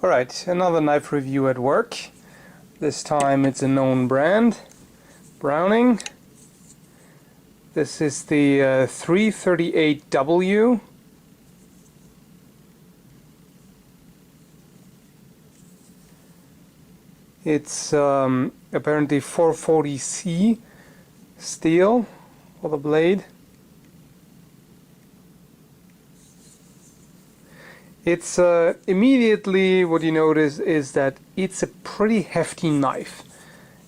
Alright, another knife review at work. This time it's a known brand, Browning. This is the 338W. It's apparently 440C steel for the blade. It's immediately what you notice is that it's a pretty hefty knife.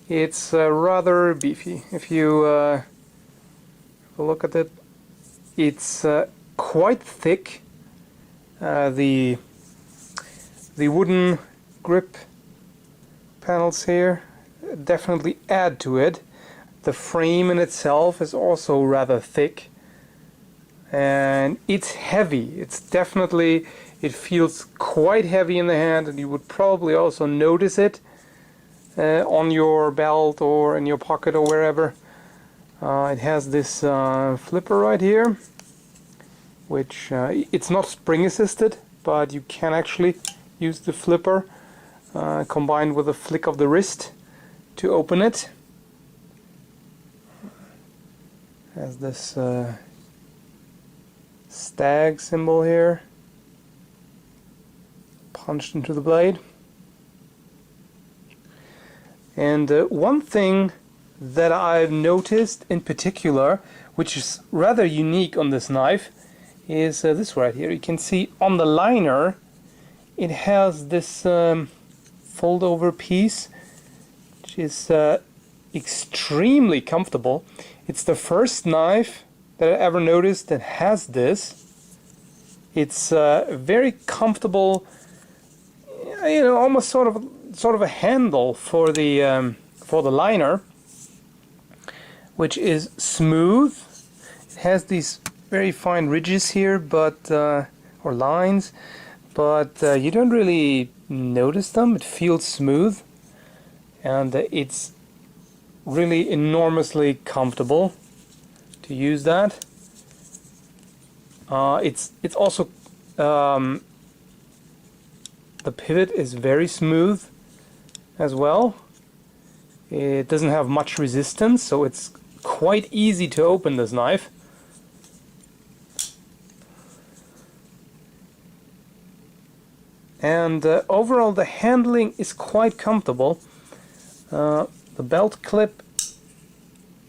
It's rather beefy. If you have a look at it, it's quite thick. The wooden grip panels here definitely add to it. The frame in itself is also rather thick, and it's heavy. It's definitely, it feels quite heavy in the hand, and you would probably also notice it on your belt or in your pocket or wherever. It has this flipper right here, which it's not spring assisted, but you can actually use the flipper combined with a flick of the wrist to open it. Has this stag symbol here punched into the blade. And one thing that I've noticed in particular, which is rather unique on this knife, is this right here. You can see on the liner it has this fold over piece, which is extremely comfortable. It's the first knife that I ever noticed that has this. It's very comfortable, you know, almost sort of a handle for the liner, which is smooth. It has these very fine ridges here, but or lines, but you don't really notice them. It feels smooth, and it's really enormously comfortable to use that. It's also the pivot is very smooth as well. It doesn't have much resistance, so it's quite easy to open this knife. And overall the handling is quite comfortable. The belt clip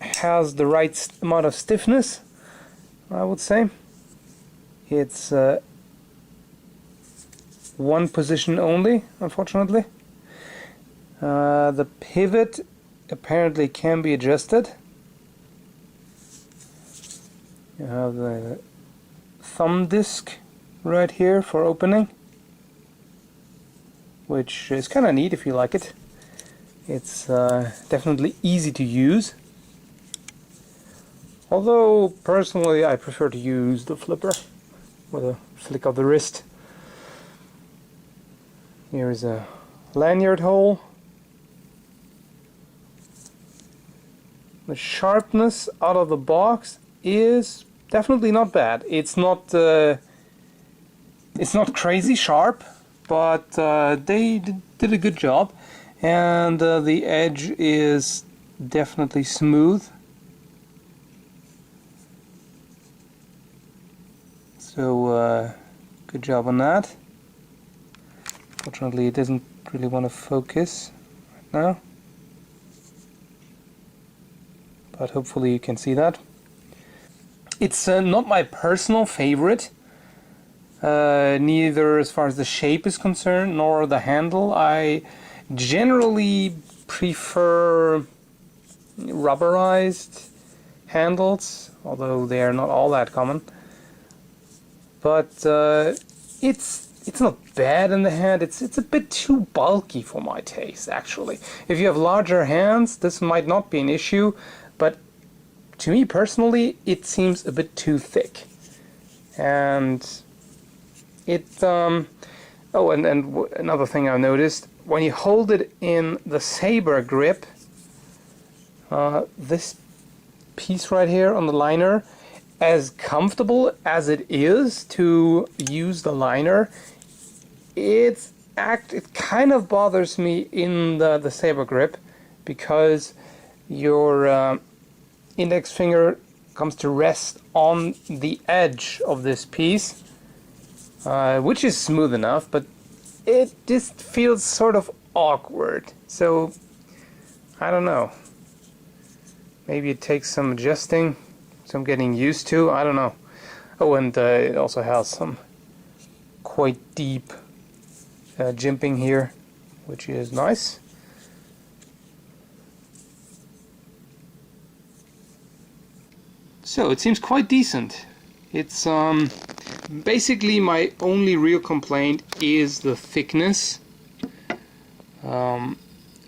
has the right amount of stiffness, I would say. It's one position only, unfortunately. The pivot apparently can be adjusted. You have the thumb disc right here for opening, which is kind of neat if you like it. It's definitely easy to use. Although personally I prefer to use the flipper with a flick of the wrist. Here is a lanyard hole. The sharpness out of the box is definitely not bad. It's not crazy sharp, but they did a good job, and the edge is definitely smooth. So good job on that. Fortunately, it doesn't really want to focus right now, but hopefully you can see that. It's not my personal favorite, neither as far as the shape is concerned nor the handle. I generally prefer rubberized handles, although they are not all that common. But it's not bad in the hand. It's a bit too bulky for my taste, actually. If you have larger hands, this might not be an issue, but to me personally, it seems a bit too thick. And it oh, and another thing I've noticed, when you hold it in the saber grip, this piece right here on the liner, as comfortable as it is to use the liner, it's it kind of bothers me in the saber grip, because your index finger comes to rest on the edge of this piece, which is smooth enough, but it just feels sort of awkward. So I don't know, maybe it takes some adjusting, some getting used to, I don't know. Oh, and it also has some quite deep jimping here, which is nice. So it seems quite decent. It's basically my only real complaint is the thickness.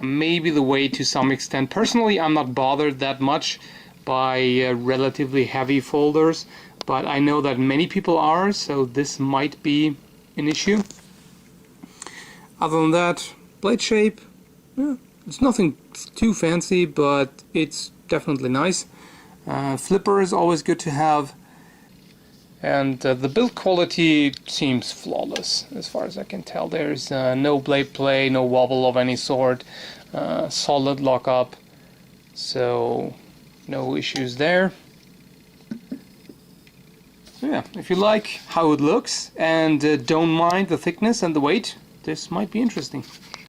Maybe the weight to some extent. Personally, I'm not bothered that much by relatively heavy folders, but I know that many people are, so this might be an issue. Other than that, blade shape, yeah, it's nothing too fancy, but it's definitely nice. Flipper is always good to have, and the build quality seems flawless as far as I can tell. There's no blade play, no wobble of any sort, solid lockup, so no issues there. So yeah, if you like how it looks and don't mind the thickness and the weight, this might be interesting.